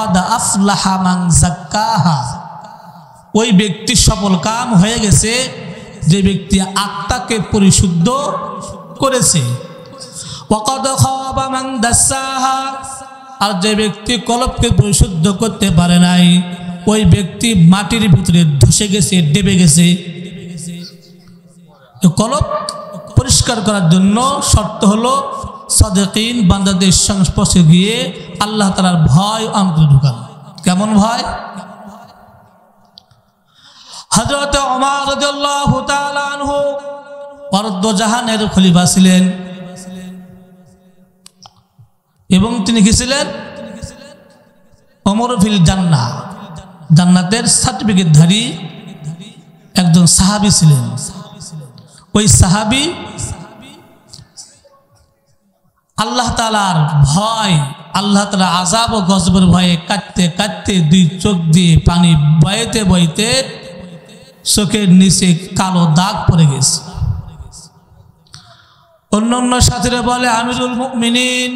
কদ আফলাহা মান যাক্কাহা, ওই ব্যক্তি সফল কাম হয়ে গেছে যে ব্যক্তি আত্মাকে পরিশুদ্ধ করেছে। ওয়াকাদ খাবা মান দাসাহা, আর যে ব্যক্তি কলবকে পরিশুদ্ধ করতে পারে নাই ওই ব্যক্তি মাটির ভিতরে ধসে গেছে, ডেবে গেছে। কলব পরিষ্কার করার জন্য শর্ত হলো সাদিকিন বান্দাদের সংস্পর্শে গিয়ে আল্লাহ তাআলার ভয় অন্তরে ঢুকানো। কেমন ভয়? হযরত ওমর রাদিয়াল্লাহু তাআলা আনহু অর্ধ জাহানের খলিফা ছিলেন এবং তিনি কি ছিলেন? ওমর ফিল জান্নাহ, জান্নাতের সার্টিফিকেটধারী একজন সাহাবী ছিলেন। ওই সাহাবী আল্লাহ তাআলার ভয়, আল্লাহ তাআলা আযাব ও গজবের ভয়ে কাঁদতে কাঁদতে দুই চোখ দিয়ে পানি বইতে বইতে চোখের নিচে কালো দাগ পড়ে গেছে। অন্যান্য সাথীরা বলে, আমিরুল মুমিনিন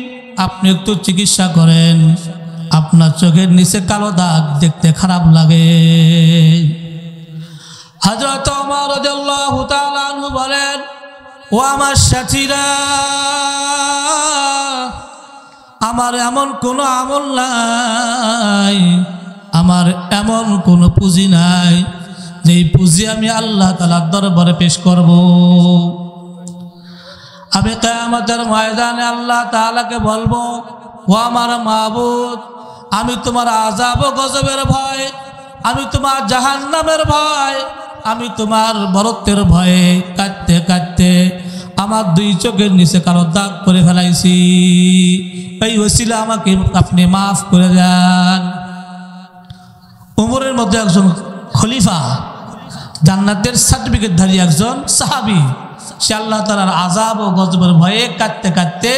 আপনি একটু চিকিৎসা করেন, আপনার চোখের নিচে কালো দাগ দেখতে খারাপ লাগে। হযরত ওমর রাদিয়াল্লাহু তাআলা আনহু বলেন, ও আমার সাথীরা, আমার এমন কোনো আমল নাই, আমার এমন কোনো পুঁজি নাই যেই পুঁজি আমি আল্লাহ তাআলার দরবারে পেশ করব। আমি কিয়ামতের ময়দানে আল্লাহ তাআলাকে বলবো, ও আমার মাবুদ, আমি তোমার আযাব ও গজবের ভয়, আমি তোমার জাহান্নামের ভয়, আমি তোমার বরত্বের ভয়ে কাঁদতে কাঁদতে আমার দুই চোখের নিচে কালো দাগ করে ফেলাইছি, এই ওসিলা আমাকে আপনি মাফ করে দেন। ওমরের মধ্যে একজন খলিফা, জান্নাতের সার্টিফিকেটধারী একজন সাহাবী, সে আল্লাহ তাআলার আযাব ও গজবের ভয়ে কাঁদতে কাঁদতে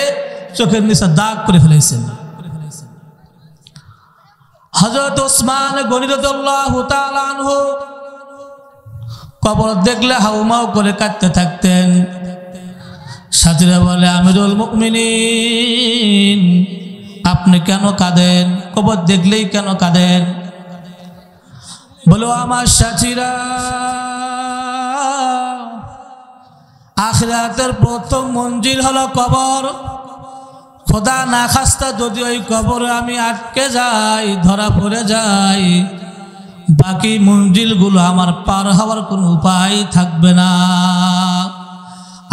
চোখের নিচে দাগ করে ফেলেছেন। হযরত ওসমান গনি রাদিয়াল্লাহু তাআলা আনহু কবর দেখলে হাউমাউ করে কাঁদতে থাকতেন। সাথীরা বলে, আমিরুল মুমিনিন আপনি কেন কাঁদেন? কবর দেখলেই কেন কাঁদেন? বলো, আমার সাথীরা, আখিরাতের প্রথম মঞ্জিল হলো কবর। খোদা না খাস্তা যদি ওই কবরে আমি আটকে যাই, ধরা পড়ে যাই, বাকি মঞ্জিলগুলো আমার পার হওয়ার কোনো উপায় থাকবে না।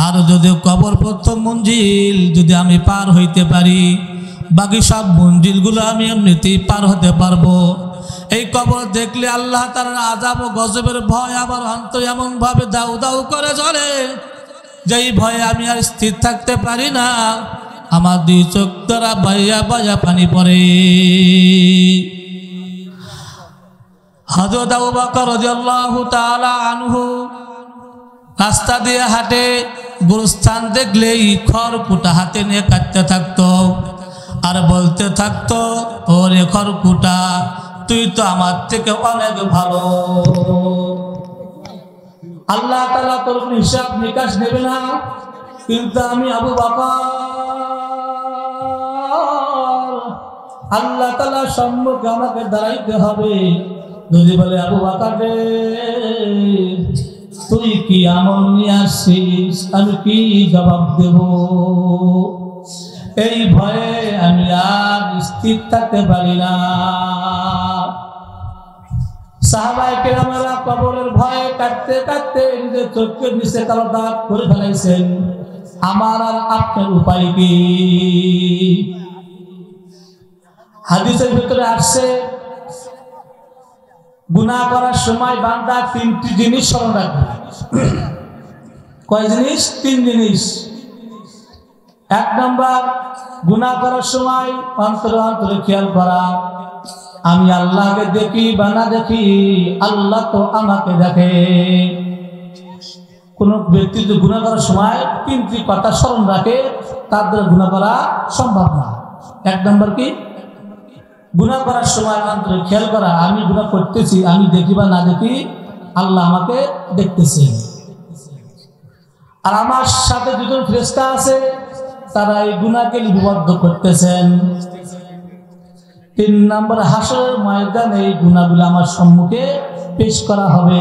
আর যদি কবর প্রথম মঞ্জিল যদি আমি পার হইতে পারি, বাকি সব মঞ্জিলগুলো আমি এমনিতেই পার হতে পারবো। এই কবর দেখলে আল্লাহ তাআলার আযাব ও গজবের ভয় আমার অন্তর এমনভাবে দাউ দাউ করে জ্বলে, যেই ভয়ে আমি আর স্থির থাকতে পারি না, আমার দুই চোখ দ্বারা বাইয়া বাইয়া পানি পড়ে। হযরত আবু বকর রাদিয়াল্লাহু তাআলা আনহু রাস্তা দিয়ে হাঁটে, গুরুস্থান দেখলেই খড়কুটা হাতে নিয়ে কাটতে থাকতো আর বলতে থাকতো, ওরে খড়কুটা, তুই তো আমার থেকে অনেক ভালো, আল্লাহ তাআলা তোর হিসাব নিকাশ নেবে না, কিন্তু আমি আবু বকর আল্লাহ তাআলার সম্মুখে আমাকে দাঁড়াইতে হবে। যদি বলে, আবু বকর রে, তুই কি আমল নিয়ে আসছিস, আমি কি জবাব দেব? এই ভয়ে আমি আর স্থির থাকতে পারি না। সাহাবায়ে কেরামেরা কবরের ভয়ে কাঁদতে কাঁদতে নিজের চোখের নিচে কালো দাগ করে ফেলাইছেন। আমার আর আপনার উপায় কি? হাদিসের ভিতরে আসছে, গুনাহ করার সময় বান্দা তিনটি জিনিস স্মরণ রাখবে। কয় জিনিস? তিন জিনিস। এক নম্বর, গুনাহ করার সময় অন্তরে অন্তরে খেয়াল করা, আমি আল্লাহকে দেখি বা না দেখি, আল্লাহ তো আমাকে দেখে। কোন ব্যক্তি যদি গুনাহ করার সময় তিনটি কথা স্মরণ রাখে, তার দ্বারা গুনাহ করা সম্ভব না। এক নম্বর কি? গুনাহ করার সময় অন্তরে খেয়াল করা, আমি গুনাহ করতেছি, আমি দেখি বা না দেখি, আল্লাহ আমাকে দেখতেছে। আর আমার সাথে দুজন ফেরেশতা আছে, তারা এই গুনাহকে লিপিবদ্ধ করতেছেন। 3 নম্বর হাসরের ময়দানে এই গুনাহগুলো আমার সম্মুখে পেশ করা হবে।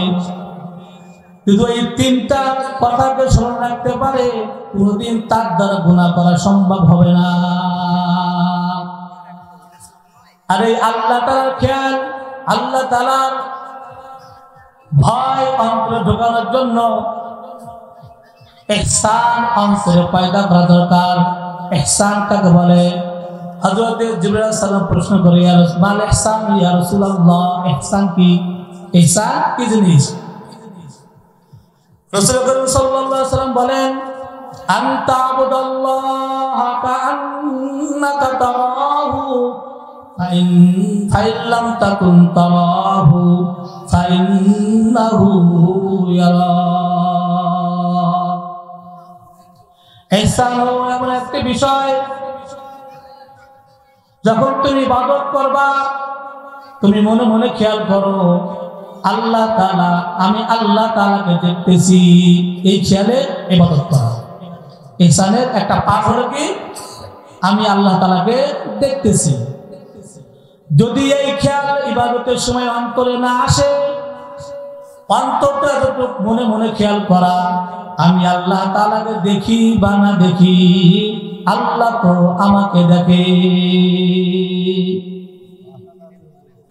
যদি এই 3টা কথাকে স্মরণ রাখতে পারে কোনদিন তার দ্বারা গুনাহ করা সম্ভব হবে না। আর এই আল্লাহ তাআলার খেয়াল, আল্লাহ তাআলার ভয় অন্তরে ঢোকানোর জন্য ইহসান অন্তরে পয়দা করা দরকার। ইহসান কাকে বলে? হযরত জিবরাইল আলাইহিস সালাম প্রশ্ন করে, ইয়া রাসূল ইহসান ইয়া রাসূলুল্লাহ, ইহসান কি? ইহসান কি জিনিস? রাসূল করিম সাল্লাল্লাহু আলাইহি ওয়াসাল্লাম বলেন, আনতা আবুদাল্লাহ কাআন্নাকা তারাহু ফাইন লাম তাকুন তারাহু ফাইন্নাহু ইয়ারাক। ইহসান হলো এমন একটি বিষয়, যখন তুমি ইবাদত করবা তুমি মনে মনে খেয়াল করো আল্লাহ তাআলা, আমি আল্লাহ তাআলাকে দেখতেছি, এই খেয়ালে ইবাদত করা। ইহসানের একটা পাঠ হলো কি, আমি আল্লাহ তাআলাকে দেখতেছি। যদি এই খেয়াল ইবাদতের সময় অন্তরে না আসে, অন্তরটা যতটুকু মনে মনে খেয়াল করা আমি আল্লাহ তাআলাকে দেখি বা না দেখি, আল্লাহ তো আমাকে দেখে,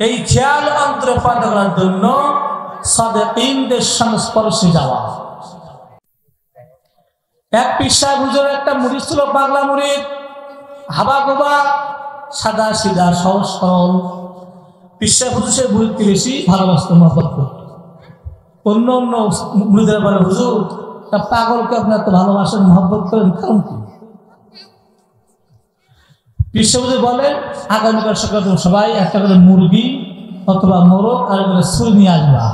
এই খেয়াল অন্তরে পয়দা করার জন্য সাদিকীনদের সংস্পর্শে যাওয়া। এক পীর সাহেব হুজুরের একটা মুরিদ ছিল, পাগলা মুরিদ, হাবা গোবা, সাদা সিধা সহজ সরল। পীর সাহেব হুজুর সে মুরিদকে বেশি ভালোবাসত, মহব্বত করত। অন্য অন্য মুরিদের বলে, হুজুর তা পাগলকে আপনি এত ভালোবাসেন, মহব্বত করেন, কারণ কি? পীর সাহেব হুজুর বলেন, আগামীকাল সকালে সবাই একটা করে মুরগি অথবা মোরগ আর করে ছুরি নিয়ে আসবা,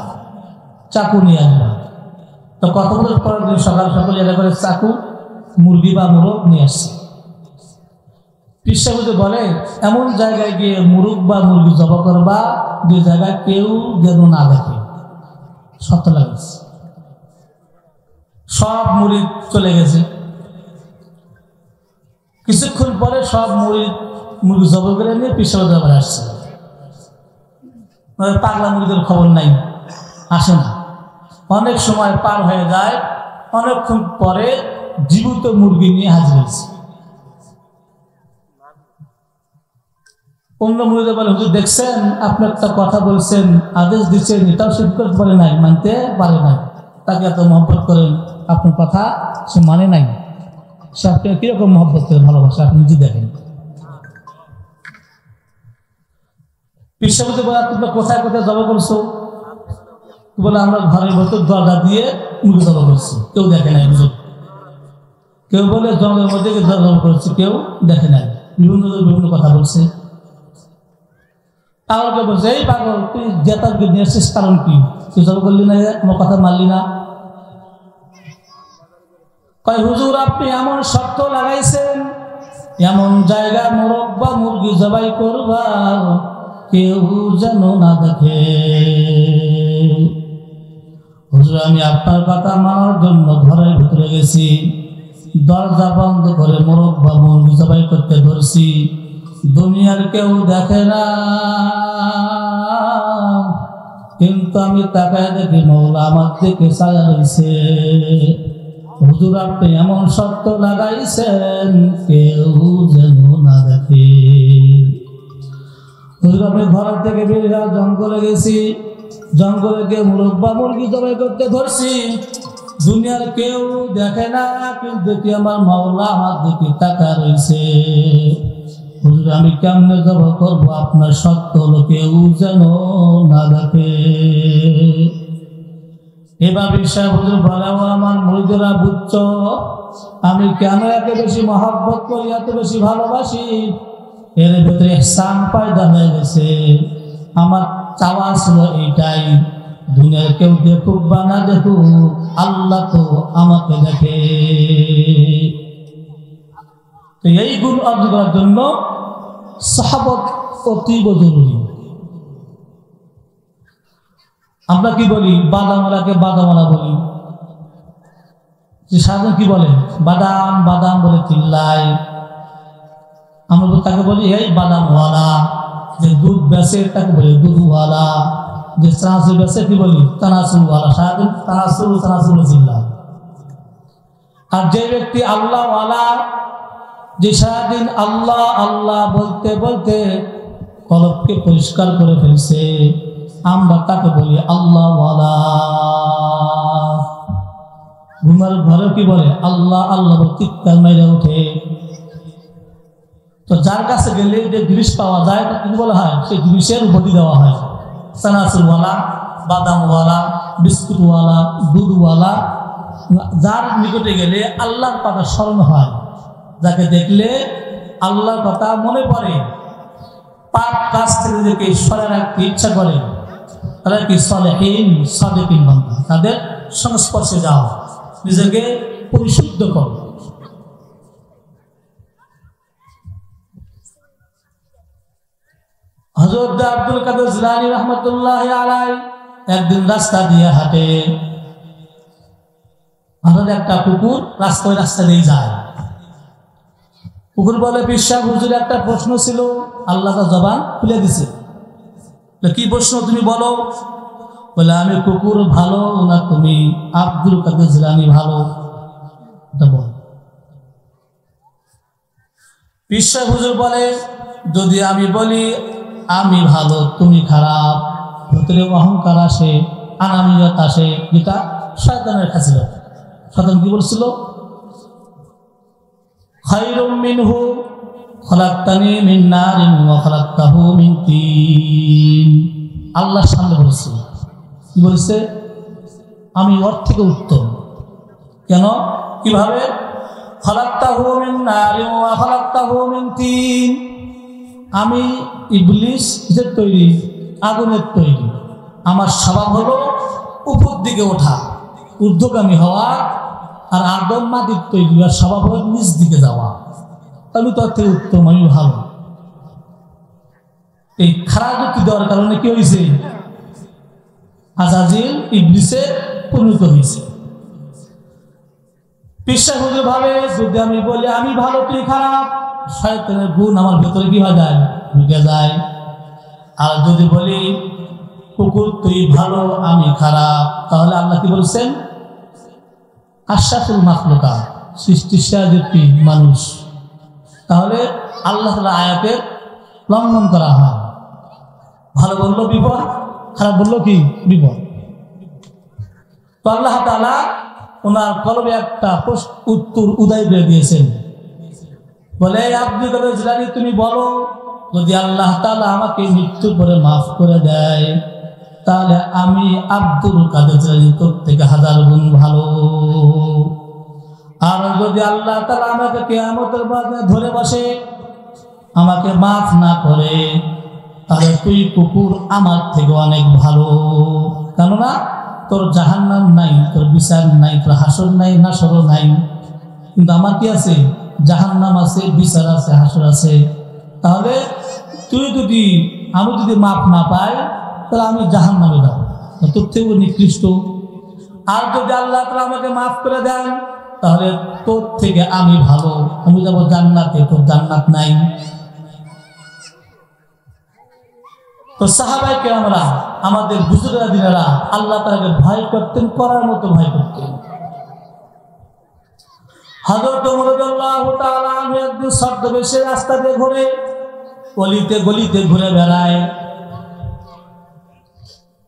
চাকু নিয়ে আসবা। তো কত বছর পরের দিন সকাল সকালে এটা করে চাকু, মুরগি বা মোরগ নিয়ে আসছে। পীর সাহেব হুজুর বলে, এমন জায়গায় গিয়ে মুরগ বা মুরগি জবাই করবা যে জায়গায় কেউ যেন না দেখে। সত্য লাগছে। সব মুরিদ চলে গেছে। কিছুক্ষণ পরে সব মুরগি জবাই করে নিয়ে পীর সাহেব হুজুর আসছে। পাগলা মুরিদের খবর নাই, আসে না। অনেক সময় পার হয়ে যায়, অনেকক্ষণ পরে জীবিত মুরগি নিয়ে হাজির হয়েছে। অন্য মুরিদ বলে, হুজুর দেখছেন আপনি একটা কথা বলছেন, আদেশ দিচ্ছেন, এটাও স্বীকার করতে পারে নাই, মানতে পারে নাই। তাকে এত মহব্বত করেন, আপনার কথা সে মানে নাই। সে আপনাকে কিরকম মহব্বত করে ভালোবাসে আপনি নিজে দেখেন। পীর সাহেব হুজুর বলে, তুমি কোথায় কোথায় জবাই করছো? বলে, আমরা ঘরের ভেতর দরজা দিয়ে মুরগি জবাই করছি, কেউ দেখে নাই হুজুর। কেউ বলে জঙ্গলের মধ্যে জবাই করছি, কেউ দেখে নাই। বিভিন্ন কথা বলছে। পাগলকে বলছে, এই পাগল তুই জেতাকে নিয়ে এসছিস কারণ কি? তুই জবাই করলি না, আমার কথা মানলি না। কয়, হুজুর আপনি এমন শর্ত লাগাইছেন, এমন জায়গায় মোরগ বা মুরগি জবাই করবা কেউ যেন না দেখে। হুজুর আমি আপনার কথা মানার জন্য ঘরের ভিতরে গেছি, দরজা বন্ধ করে মোরগ বা মুরগি জবাই করতে ধরছি, দুনিয়ার কেউ দেখে না, কিন্তু আমি তাকায় দেখি মওলা আমার দিকে ছায়া রয়েছে। হুজুর আপনি এমন শর্ত লাগাইছেন কেউ যেন না দেখে। হুজুর আমি ঘর থেকে বেরিয়ে জঙ্গলে গেছি, জঙ্গলে গিয়ে মোরগ বা মুরগি জবাই করতে ধরছি, দুনিয়ার কেউ দেখে না, কিন্তু দেখি আমার মাওলা আমার দিকে তাকায় রয়েছে। হুজুর আমি কেমনে জবাই করবো, আপনার শর্ত হলো কেউ যেন না দেখে। এবার সাহেব হুজুর বলে, আমার মুরিদেরা বুঝছো আমি কেন এত বেশি মহব্বত করি, এত বেশি ভালোবাসি? এর ভিতরে ইহসান পয়দা হয়ে গেছে। আমার চাওয়া ছিল এইটাই, দুনিয়ার কেউ দেখুক বা না দেখুক, আল্লাহ তো আমাকে দেখে। তো এই গুণ অর্জন করার জন্য সাহাবত অতীব জরুরি। আমরা কি বলি, বাদামওয়ালাকে বাদামওয়ালা বলি, যে সাধারণ কি বলে, বাদাম বাদাম বলে চিল্লায়। আমরা তাকে বলি এই বাদামওয়ালা, যে দুধ বেচে তাকে বলি দুধওয়ালা, যে চানাচুর বেচে কি বলি চানাচুরওয়ালা। সারাদিন চানাচুর চিল্লা। আর যে ব্যক্তি আল্লাহওয়ালা, যে সারাদিন আল্লাহ আল্লাহ বলতে বলতে কলবকে পরিষ্কার করে ফেলছে, আমরা তাকে বলি আল্লাহওয়ালা। ঘুমার ঘরে কি বলে আল্লাহ আল্লাহ চিৎকার মেরে ওঠে। তো যার কাছে গেলে যে জিনিস পাওয়া যায় তাকে কি বলা হয়, সেই জিনিসের উপতি দেওয়া হয়। চানাচুরওয়ালা, বাদামওয়ালা, বিস্কুটওয়ালা, দুধওয়ালা, যার নিকটে গেলে আল্লাহর কথা স্মরণ হয়, যাকে দেখলে আল্লাহর কথা মনে পড়ে, পাপ কাজ থেকে নিজেকে সরে রাখতে ইচ্ছা করে, তারা কি সালেহীন সাদেকিন বান্দা, তাদের সংস্পর্শে যাও, নিজেকে পরিশুদ্ধ করো। হযরত আব্দুল কাদের জিলানী রাহমাতুল্লাহি আলাইহি একদিন রাস্তা দিয়ে হাঁটে, হঠাৎ একটা কুকুর রাস্তা দিয়ে যায়। কুকুর বলে, বিশ্বাস হুজুর একটা প্রশ্ন ছিল, আল্লাহ তার জবান খুলে দিছে। কি প্রশ্ন তুমি বলো? বলে, আমি কুকুর ভালো না তুমি আব্দুল কাদের জিলানী ভালো? বল। বিশ্বাস হুজুর বলে, যদি আমি বলি আমি ভালো তুমি খারাপ, ভিতরে অহংকার আসে, আনামিয়ত আসে, যেটা শয়তানের কাছে। শয়তান কি বলছিল? খায়রুম মিনহু খলাকতানি মিন নারিন ওয়া খলাকতাহু মিন তিন। আল্লাহর সামনে বলছে, কি বলছে? আমি ওর থেকে উত্তম। কেন? কিভাবে? খলাকতাহু মিন নারিন ওয়া খলাকতাহু মিন তিন। আমি ইবলিস কিসের তৈরি? আগুনের তৈরি। আমার স্বভাব হলো উপর দিকে ওঠা, ঊর্ধ্বগামী হওয়া, আর আদম মাটির তৈরি, আর স্বভাব হলো নিচ দিকে যাওয়া। আমি তোর থেকে উত্তম, আমি ভালো। এই খারাপ যুক্তি দেওয়ার কারণে কি হয়েছে? আজাজিল ইবলিসে পরিণত হয়েছে। বিশ্বাস হুজুর ভাবে, যদি আমি বলি আমি ভালো তুই খারাপ, শয়তানের গুণ আমার ভেতরে কি হয়ে যায়? ঢুকে যায়। আর যদি বলি কুকুর তুই ভালো আমি খারাপ, তাহলে আল্লাহ কি বলছেন? আশরাফুল মাখলুকাত, সৃষ্টির সেরা মানুষ। তাহলে আল্লাহ তাআলা আয়াতের লঙ্ঘন করা হয়। ভালো বললো বিপদ, খারাপ বললো কি বিপদ। তো আল্লাহ তাআলা ওনার কলবে একটা উত্তর উদয় করে দিয়েছেন। বলে, আব্দুল কাদের জিলানী তুমি বলো, যদি আল্লাহ তাআলা আমাকে মৃত্যুর পরে মাফ করে দেয়, তাহলে আমি আব্দুল কাদের জিলানী তোর থেকে 1000 গুণ ভালো। আর যদি আল্লাহ তাআলা আমাকে কিয়ামতের মাঠে ধরে বসে, আমাকে মাফ না করে, তাহলে তুই কুকুর আমার থেকে অনেক ভালো। কেননা তোর জাহান্নাম নাই, তোর বিচার নাই, তোর হাসর নাই, নাসর নাই। কিন্তু আমার কি আছে? জাহান্নাম আছে, বিচার আছে, হাসর আছে। তাহলে আমি যদি মাফ না পাই, তাহলে আমি জাহান্নামে যাবো, তোর থেকেও নিকৃষ্ট। আর যদি আল্লাহ তাআলা আমাকে মাফ করে দেন, তাহলে তোর থেকে আমি ভালো, আমি যাবো জান্নাতে, তোর জান্নাত নাই। তো সাহাবায়ে কেরামরা, আমাদের বুজুর্গরা আল্লাহ তাআলাকে ভয় করতেন, করার মতো ভয় করতেন। হযরত ওমর রাদিয়াল্লাহু তাআলা আনহু একদিন ছদ্মবেশে রাস্তা দিয়ে ঘুরে, গলিতে গলিতে ঘুরে বেড়ায়।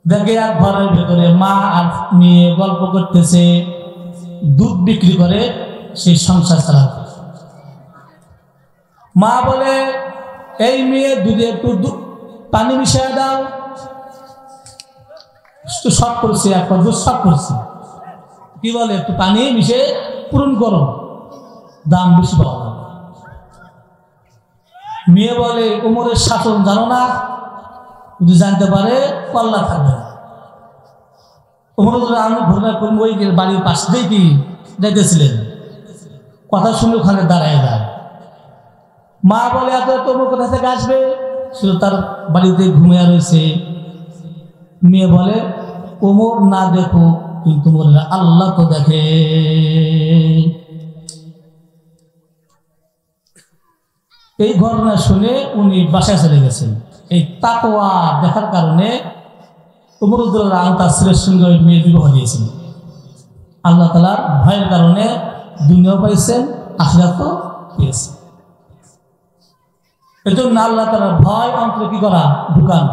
দেখে এক ঘরের ভেতরে মা আর মেয়ে গল্প করতেছে, দুধ বিক্রি করে সেই সংসার চালাতে। মা বলে, এই মেয়ে দুধে একটু পানি মিশিয়ে দাও। শর্ট করছে, একবার দুধ শর্ট করছে, কি বলে একটু পানি মিশিয়ে পূরণ করো, দাম বেশি পাওয়া যাবে। মেয়ে বলে, ওমরের শাসন জানো না? যদি জানতে পারে পাল্লা থাকবে না। ওমর আমি ঘটনা করবো, ওই বাড়ির পাশ দিয়ে কি যাইতেছিলেন, কথা শুনে ওখানে দাঁড়ায় যায়। মা বলে, এত ওমর কোথা থেকে আসবে? সে তার বাড়িতে ঘুমিয়ে রয়েছে। মেয়ে বলে, ওমর না দেখো, কিন্তু বলে আল্লাহ তো দেখে। এই ঘটনা শুনে উনি বাসায় চলে গেছেন। এই তাকওয়া দেখার কারণে উমর রাদিয়াল্লাহু আনহু তার ছেলের সঙ্গে ওই মেয়ে বিবাহ দিয়েছেন। আল্লাহ তাআলার ভয়ের কারণে দুনিয়াও পাইছেন, আখিরাতও পেয়েছেন। এজন্য আল্লাহ তাআলার ভয় অন্তরে কি করা, ঢুকান।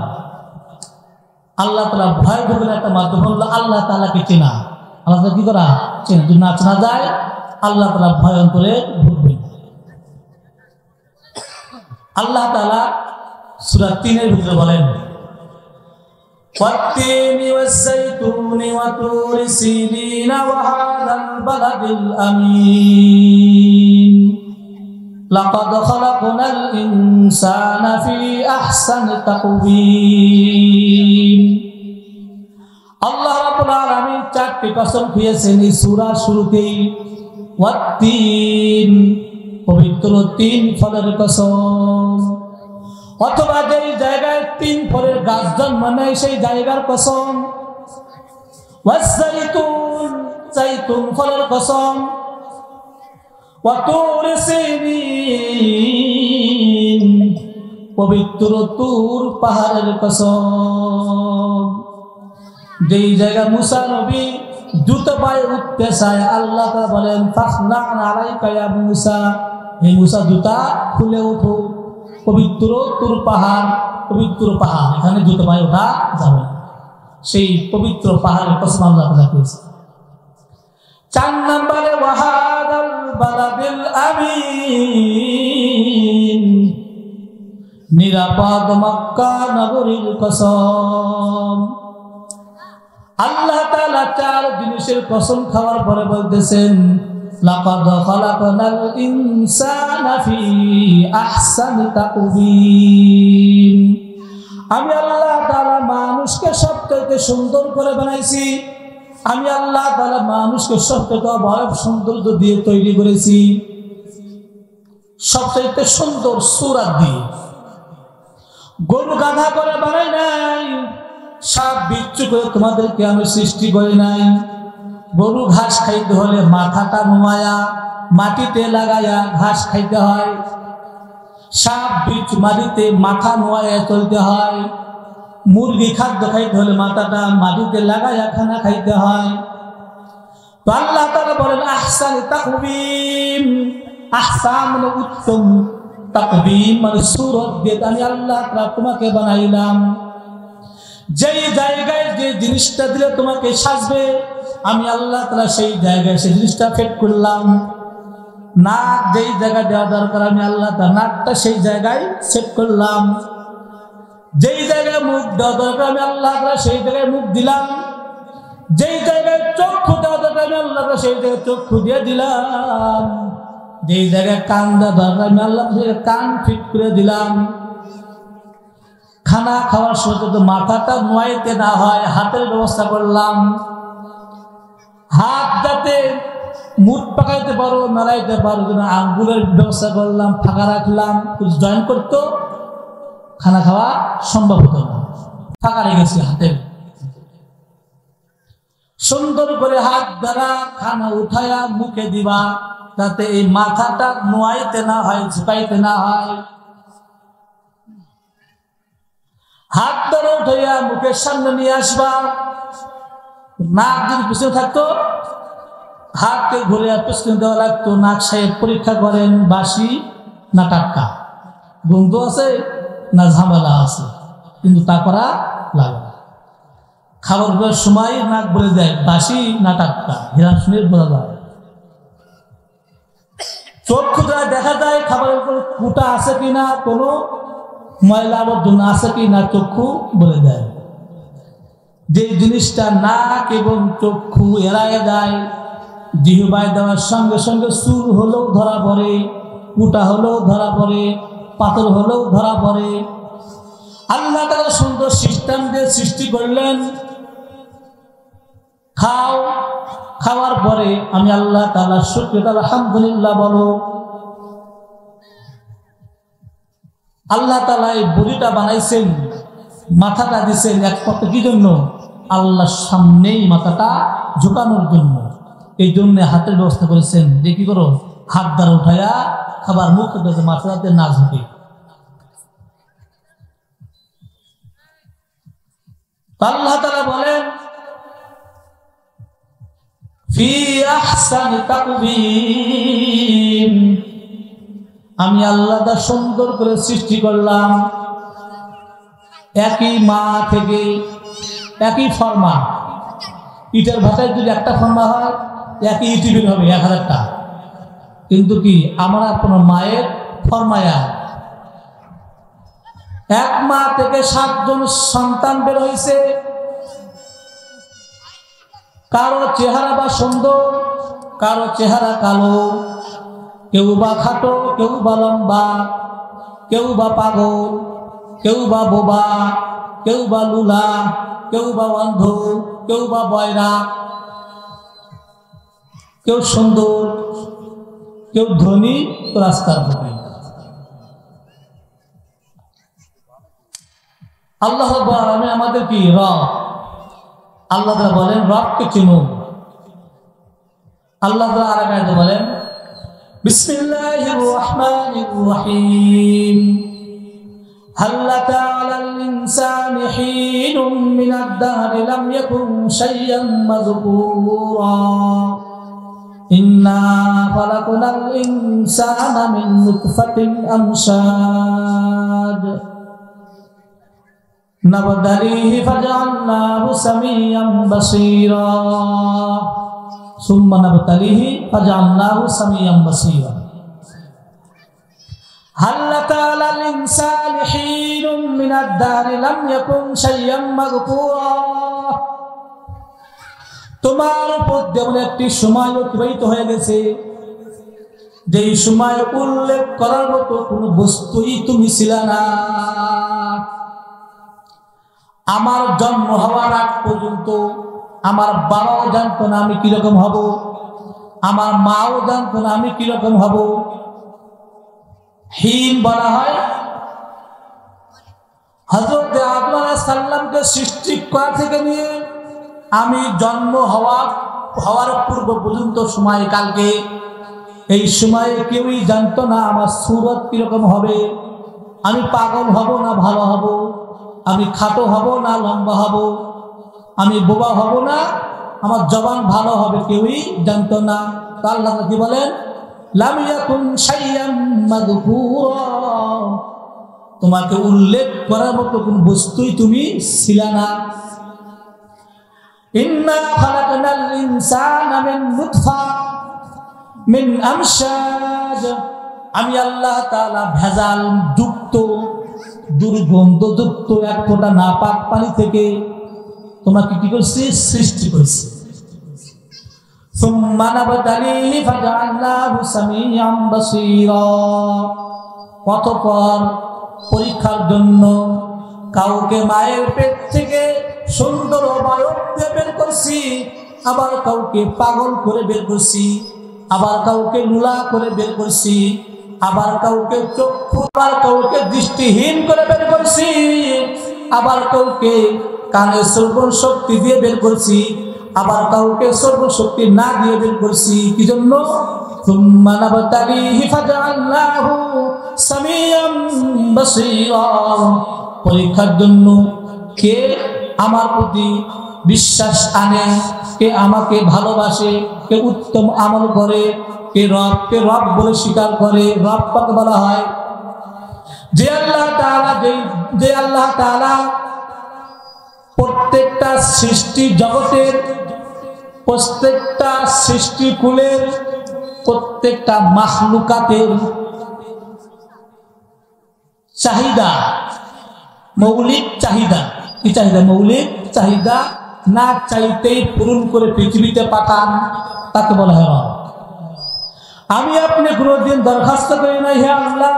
আল্লাহ তাআলার ভয় ঢুকানোর একটা মাধ্যম হলো আল্লাহ তাআলাকে চেনা। আল্লাহ তাআলা কি করা, চেনা। যদি না চেনা যায় আল্লাহ তাআলার ভয় অন্তরে ঢুকবে। আল্লাহ তাআলা সূরা 3 এর ভিতরে বলেন, ওয়াত-তিনি ওয়াজ-যাইতুনি ওয়া তুরি সিনিনা ওয়া হাযাল বালাদিল আমিন লাকাদ খালাকনাল ইনসানা ফি আহসানি তাকওয়িম। আল্লাহ রাব্বুল আলামিন 4টি কসম খেয়েছেন এই সূরার শুরুতেই। ওয়াত-তিন, পবিত্র 3 ফলের কসম, অথবা যেই জায়গায় 3 ফলের গাছ জন্ম নেয় সেই জায়গার কসম। ওয়াজ-যাইতুন, যাইতুন ফলের কসম। ওয়া তুরি সিনিন, পবিত্র তুর পাহাড়ের কসম। যেই জায়গা মুসা নবী জুতো পায়ে উঠতে চায়, আল্লাহ তাআলা বলেন ফাখলা'না আলাইকা ইয়া মুসা, হে মুসা জুতা খুলে ওঠো। পবিত্র তুর পাহাড়, পবিত্র পাহাড়, এখানে জুতো পায়ে ওঠা যাবে। সেই পবিত্র পাহাড়ের কসম আল্লাহ তাআলা করেছে। 4 নম্বরে ওয়াহাদাল বালাদিল আমিন, নিরাপদ মক্কা নগরীর কসম। আল্লাহ তাআলা 4 জিনিসের কসম খাওয়ার পরে বলতেছেন লাকাদ খালাকনাল ইনসানা ফি আহসানি তাকওয়িম। আমি আল্লাহ তাআলা মানুষকে সবথেকে সুন্দর করে বানাইছি। আমি আল্লাহ তাআলা মানুষকে সবথেকে অভাব সৌন্দর্য দিয়ে তৈরি করেছি, সবথেকে সুন্দর সূরত দিয়ে। গরু গাধা করে বানাই নাই, সাপ বিচ্ছু করে তোমাদেরকে আমি সৃষ্টি করি নাই। গরু ঘাস খাইতে হলে মাথাটা নোয়ায়া মাটিতে লাগায়া ঘাস খাইতে হয়। সাপ বিচ্ছু মাটিতে মাথা নোয়ায়া চলতে হয়। মুরগি খাদ্য খাইতে হলে মাথাটা মাটিতে লাগায়া খানা খাইতে হয়। তো আল্লাহ তাআলা বলেন আহসানি তাকওয়িম, আহসান মানে উত্তম, তাকওয়িম মানে সূরত দিয়ে আমি আল্লাহ তাআলা তোমাকে বানাইলাম। যেই জায়গায় যে জিনিসটা দিলে তোমাকে সাজবে আমি আল্লাহ তাআলা সেই জায়গায় সেই জিনিসটা ফিট করলাম। নাক যেই জায়গায় দেওয়া দরকার আমি আল্লাহ তাআলা নাকটা সেই জায়গায় সেট করলাম। যেই জায়গায় মুখ দেওয়া দরকার আমি আল্লাহ তাআলা সেই জায়গায় মুখ দিলাম। যেই জায়গায় চক্ষু দেওয়া দরকার আমি আল্লাহ তাআলা সেই জায়গায় চক্ষু দিয়ে দিলাম। যেই জায়গায় কান দেওয়া দরকার আমি আল্লাহ তাআলা কান ফিট করে দিলাম। খানা খাওয়ার সময় তো মাথাটা নোয়াইতে না হয় হাতের ব্যবস্থা করলাম। হাত যাতে মুঠ পাকাইতে পারো, নাড়াইতে পারো, আঙ্গুলের ব্যবস্থা করলাম, ফাঁকা রাখলাম। জয়েন করতো খানা খাওয়া সম্ভব হতো না, ফাঁকা রেখেছি হাতের। সুন্দর করে হাত দ্বারা খানা উঠায়া মুখে দিবা, যাতে এই মাথাটা নোয়াইতে না হয়, ঝুঁকাইতে না হয়। হাত ধরে উঠাইয়া মুখের সামনে নিয়ে আসবা। নাক যদি পিছনে থাকতো হাতকে ঘুরে পিছনে দেওয়া লাগতো। নাক সাহেব পরীক্ষা করেন বাসি না টাটকা, গন্ধ আছে না ঝামেলা আছে, কিন্তু তা করা লাগে না। খাবার খাওয়ার সময় নাক বলে দেয় বাসি না টাটকা, হিরান শুনে বোঝা যায়। চক্ষু দ্বারা দেখা যায় খাবারের উপর কুটা আছে কিনা, কোনো ময়লা আবর্জনা আছে কিনা, চক্ষু বলে দেয়। যে জিনিসটা নাক এবং চক্ষু এড়ায় যায়, জিহ্বায় দেওয়ার সঙ্গে সঙ্গে চুল হলেও ধরা পড়ে, কুটা হলেও ধরা পড়ে, পাথর হলেও ধরা পড়ে। আল্লাহ তাআলা সুন্দর সিস্টেম দিয়ে সৃষ্টি করলেন। খাও, খাওয়ার পরে আমি আল্লাহ তাআলা শুকরিয়া আলহামদুলিল্লাহ বলো। আল্লাহ তাআলা এই বডিটা বানাইছেন, মাথাটা দিয়েছেন একমাত্র কি জন্য? আল্লাহর সামনেই মাথাটা ঝুঁকানোর জন্য। এই জন্য হাতের ব্যবস্থা করেছেন যে কি করো, হাত দ্বারা উঠায়া আবার মুখে বেঁধে মাঝরাতে না ঝুঁকি। আল্লাহ তাআলা বলেন ফি আহসানি তাকবীম, আমি আল্লাহ তা সুন্দর করে সৃষ্টি করলাম। একই মা থেকে একই ফর্মা, ইটের ভাষায় যদি একটা ফর্মা হয় একই ইটি বের হবে 1000টা, কিন্তু কি আমার আপনার মায়ের ফরমায়া এক মা থেকে 7 জন সন্তান বের হয়েছে। কারো চেহারা বা সুন্দর, কারো চেহারা কালো, কেউ বা খাটো, কেউ বা লম্বা, কেউ বা পাগল, কেউ বা বোবা, কেউ বা লুলা, কেউ বা অন্ধ, কেউ বা বয়রা, কেউ সুন্দর, কেউ ধনী, রাস্তার পথে। আল্লাহ আমি আমাদের কি রব, আল্লাহ বলেন রবকে চিনুন। আল্লাহ আরেক বলেন বিসমিল্লাহির রাহমানির রহিম, হাল আতা আলাল ইনসানি হিনুম মিনাদ দাহরি লাম ইয়াকুন শাইয়্যান মাযকুরা, ইন্না খালাকনাল ইনসানা মিন নুতফাতিন আমশাজ নাবতালিহি ফাজআলনাহু সামিয়াম বাসীরা সুম্মা নাবতালিহি ফাজআলনাহু সামিয়াম বাসীরা। হাল আতা আলাল ইনসানি হিনুম মিনাদ দাহরি লাম ইয়াকুন শাইয়্যান মাযকুরা, তোমার উপর যেমন একটি সময় অতিবাহিত হয়ে গেছে, যেই সময় উল্লেখ করার মতো কোনো বস্তুই তুমি ছিলে না। আমার জন্ম হওয়ার আগ পর্যন্ত আমার বাবাও জানতো না আমি কিরকম হব, আমার মাও জানতো না আমি কিরকম হব। হিন বলা হয় হযরত আদম আলাইহিস সালামকে সৃষ্টি করা থেকে নিয়ে আমি জন্ম হওয়ার পূর্ব পর্যন্ত সময়কালকে, এই সময়ে কেউই জানতো না আমার সুরত কিরকম হবে, আমি পাগল হব না ভালো হব, আমি খাটো হব না লম্বা হব, আমি বোবা হব না আমার জবান ভালো হবে, কেউই জানতো না। আল্লাহ কি বলেন লাম ইয়াকুন শাইয়্যান মাযকুরা, তোমাকে উল্লেখ করার মতো কোন বস্তুই তুমি ছিলে না। ইন্না খালাকনাল ইনসানা মিন নুতফা মিন আমশাজ, আমি আল্লাহ তাআলা ভেজাল যুক্ত দুর্গন্ধযুক্ত এক ফোঁটা নাপাক পানি থেকে তোমাকে কি করছি সৃষ্টি করেছি। সুম্মা নাবতালিহি ফাজআলনাহু সামিয়াম বাসীরা, অতঃপর পরীক্ষার জন্য কাউকে মায়ের পেট থেকে সুন্দর অবয়ব দিয়ে বের করছি, আবার কাউকে পাগল করে বের করছি, আবার কাউকে লুলা করে বের করছি, আবার কাউকে চক্ষু, আবার কাউকে দৃষ্টিহীন করে বের করছি, আবার কাউকে কানে শ্রবণ শক্তি দিয়ে বের করছি, আবার কাউকে শ্রবণ শক্তি না দিয়ে বের করছি। কি জন্য? সুম্মা নাবতালিহি ফাজআলনাহু সামিয়াম বাসীরা, পরীক্ষার জন্য কে আমার প্রতি বিশ্বাস আনে, কে আমাকে ভালোবাসে, কে উত্তম আমল করে, কে রব বলে স্বীকার করে। রব কাকে বলা হয়? যে আল্লাহ তাআলা প্রত্যেকটা সৃষ্টি জগতের, প্রত্যেকটা সৃষ্টিকুলের, প্রত্যেকটা মাখলুকাতের চাহিদা, মৌলিক চাহিদা, কি চাহিদা? মৌলিক চাহিদা না চাইতেই পূরণ করে পৃথিবীতে পাঠান, তাকে বলা হয় রব। আমি আপনি কোনোদিন দরখাস্ত করি না হে আল্লাহ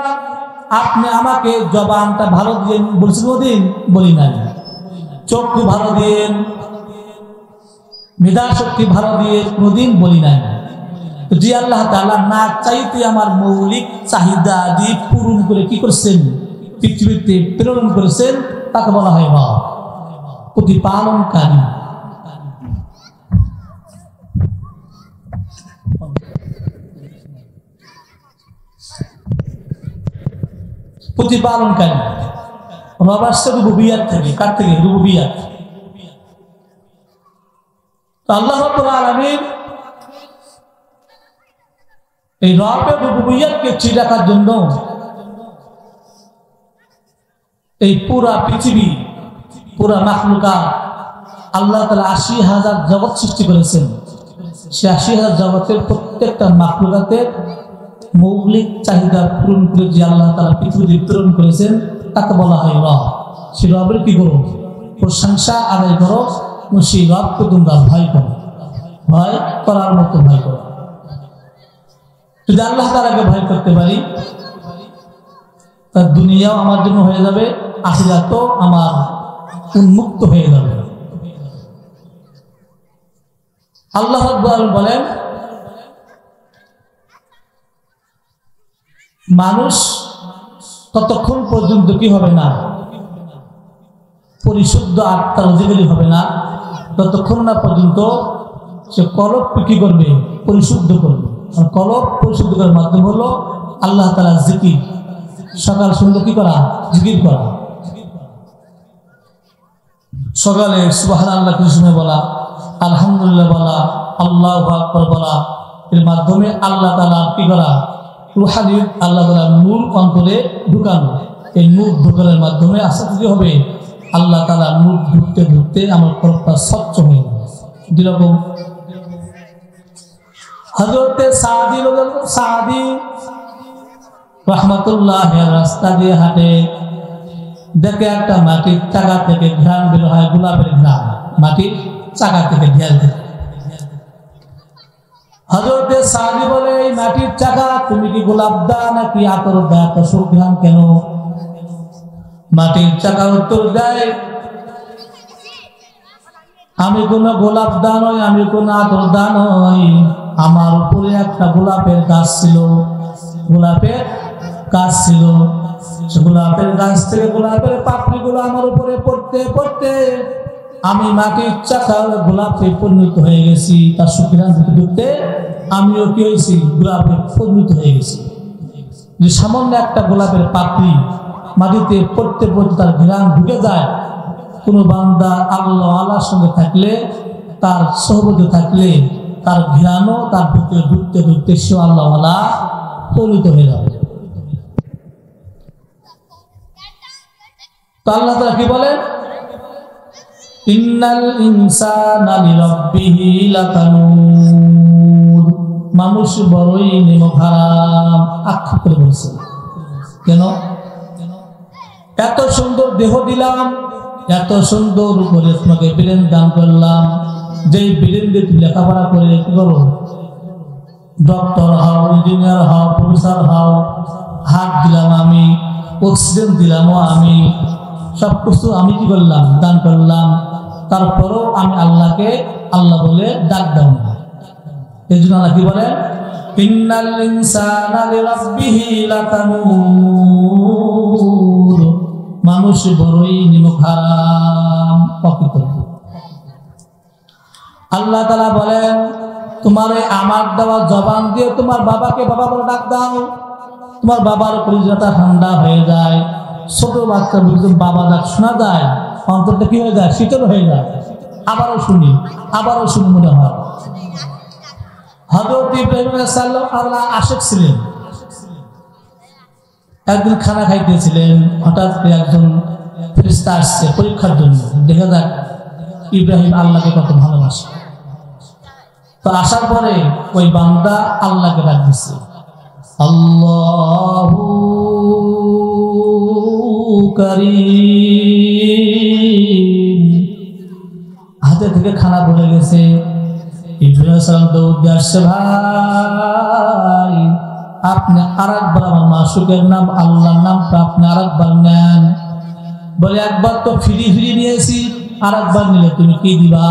আপনি আমাকে জবানটা ভালো দিন, বলছি কোনোদিন? বলি নাই। চক্ষু ভালো দিন, মেধা শক্তি ভালো দিয়ে কোনোদিন বলি নাই। যে আল্লাহ তাআলা না চাইতে আমার মৌলিক চাহিদা দিয়ে পূরণ করে কি করছেন? পৃথিবীতে প্রেরণ করেছেন, তাকে বলা হয় রব, প্রতিপালনকারী। প্রতিপালনকারী। রব আসছে রুবুবিয়াত থেকে, কার থেকে? রুবুবিয়াত। তো আল্লাহ রাব্বুল আলামিন এই রবের রুবুবিয়াতকে ঠিক রাখার জন্য এই পুরা পৃথিবী, পুরা মাখলুকাত, আল্লাহ তাআলা ৮০,০০০ জগৎ সৃষ্টি করেছেন। সে ৮০,০০০ জগতের প্রত্যেকটা মাখলুকাতের মৌলিক চাহিদা পূরণ করে যে আল্লাহ তাআলা পৃথিবী প্রেরণ করেছেন তাকে বলা হয় রব। সে রবের কি করো? প্রশংসা আদায় করো, সেই রবকে তোমরা ভয় করো, ভয় করার মতো ভয় করো। যদি আল্লাহ তাআলাকে ভয় করতে পারি তার দুনিয়াও আমার জন্য হয়ে যাবে, আখিরাতও আমার উন্মুক্ত হয়ে যাবে। আল্লাহ রাব্বুল আলামিন বলেন, মানুষ ততক্ষণ পর্যন্ত কি হবে না? পরিশুদ্ধ আত্মার অধিকারী হবে না ততক্ষণ না পর্যন্ত সে কলব কি করবে? পরিশুদ্ধ করবে। আর কলব পরিশুদ্ধ করার মাধ্যম হলো আল্লাহ তাআলার জিকির। সকাল সন্ধ্যা কি করা? জিকির করা। সকালে সুবহানাল্লাহ কিছু সময় বলা, আলহামদুলিল্লাহ বলা, আল্লাহু আকবার বলা, এর মাধ্যমে আল্লাহ তাআলা কি করা? রুহানি আল্লাহ তাআলার নূর অন্তরে ঢুকানো। এই নূর ঢুকানোর মাধ্যমে আস্তে আস্তে হবে আল্লাহ তাআলার নূর ঢুকতে ঢুকতে আমার কলবটা স্বচ্ছ হয়ে যাবে। যেরকম হযরতে সাদি রাহমাতুল্লাহ রাস্তা দিয়ে হাঁটে, দেখে একটা মাটির চাকা থেকে ঘ্রাণ বের হয়, গোলাপের ঘ্রাণ, মাটির চাকা থেকে ঘ্রাণ। হযরতে সাদি বলে, এই মাটির চাকা তুমি কি গোলাপ দা নাকি আতর দা, এত সুঘ্রাণ কেন? মাটির চাকা উত্তর দেয়, আমি কোনো গোলাপ দা নই, আমি কোনো আতর দা নই, আমার উপরে একটা গোলাপের গাছ ছিল, গোলাপের গাছ ছিল। গোলাপের গাছ থেকে গোলাপের পাপড়িগুলো আমার উপরে পড়তে পড়তে আমি মাটির চাকা গোলাপে পরিণত হয়ে গেছি। তার সুঘ্রাণ ঢুকতে আমিও কি হয়েছি? গোলাপে পরিণত হয়ে গেছি। যে সামান্য একটা গোলাপের পাপড়ি মাটিতে পড়তে পড়তে তার ঘ্রাণ ঢুকে যায়। কোনো বান্দা আল্লাহ আল্লাহর সঙ্গে থাকলে, তার সহবতে থাকলে তার ঘ্রাণও তার ভিতরে ঢুকতে ঢুকতে সে আল্লাহ আল্লাহ পরিণত হয়ে যাবে। তো আল্লাহ তাআলা কি বলেন? ইন্নাল ইনসানা লিরাব্বিহি লাকানুদ, মানুষ বড়ই নিমকহারাম আখ্যা করে বলছে। কেন? এত সুন্দর দেহ দিলাম, এত সুন্দর করে তোমাকে ব্রেন দান করলাম, যেই ব্রেন দিয়ে তুমি লেখাপড়া করে কি করো? ডক্টর হও, ইঞ্জিনিয়ার হও, প্রফেসর হও। হাত দিলাম আমি, অক্সিজেন দিলামও আমি, সব কিছু আমি কি করলাম? দান করলাম। তারপরও আমি আল্লাহকে আল্লাহ বলে ডাক দাও না। এই জন্য আল্লাহ কি বলেন? ইন্নাল ইনসানা লিরাব্বিহি লাকানুদ, মানুষ বড়ই নিমকহারাম অকৃতজ্ঞ। আল্লাহ তাআলা বলেন, তোমার আমার দেওয়া জবান দিয়ে তোমার বাবাকে বাবা বলে ডাক দাও, তোমার বাবার কলিজাটা ঠান্ডা হয়ে যায়। ছোট বাচ্চা বুঝতে বাবা ডাক শোনা যায়, অন্তরটা কি হয়ে যায়? শীতল হয়ে যায়। আবারও শুনি মনে হয়। হযরত ইব্রাহিম আলাইহিস সালাম আল্লাহ আশিক ছিলেন। একদিন খানা খাইতেছিলেন, হঠাৎ একজন ফেরেশতা আসছে পরীক্ষার জন্য, দেখা যাক ইব্রাহিম আল্লাহকে কত ভালোবাসে। তো আসার পরে ওই বান্দা আল্লাহকে ডাক দিচ্ছে, আল্লাহু কারীম। হাতে থেকে খানা পড়ে গেছে। ইব্রাহিম আলাইহিস সালাম দৌড় আসছে, ভাই আপনি আরেকবার আমার মাসুকের নাম আল্লাহর নামটা আপনি আরেকবার নেন। বলে একবার তো ফিরি নিয়েছি, আরেকবার নিলে তুমি কি দিবা?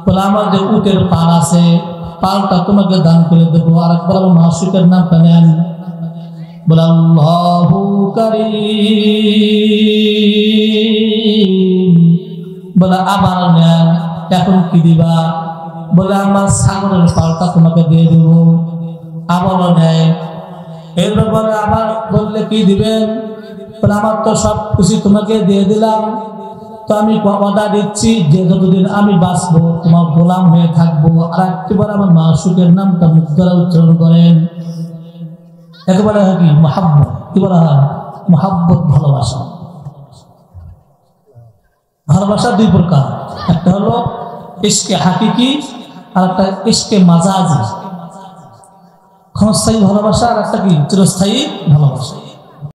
বলে আমার যে উটের পাল আছে, পালটা তোমাকে দান করে দেবো, আরেকবার আমার মাসুকের নামটা নেন। বলে আল্লাহু কারীম। বলে আবার নেন, এখন কি দিবা? বলে আমার ছাগলের পালটা তোমাকে দিয়ে দেব। আবারও নেয়। এর ব্যাপারে আবার বললে কি দিবেন? বলে আমার তো সব কিছু তোমাকে দিয়ে দিলাম, তো আমি কথা দিচ্ছি যে যতদিন আমি বাঁচবো তোমার গোলাম হয়ে থাকবো। আর একবার আমার মাসুকের নামটা মুখ দ্বারা উচ্চারণ করেন। একেবারে হয় কি মহাব্বত, কি বলা হয় মহাব্বত, ভালোবাসা। ভালোবাসা দুই প্রকার, একটা হলো ইশকে হাকিকি আর একটা ইশকে মাজাজি, ক্ষণস্থায়ী ভালোবাসা, আর একটা কি চিরস্থায়ী ভালোবাসা।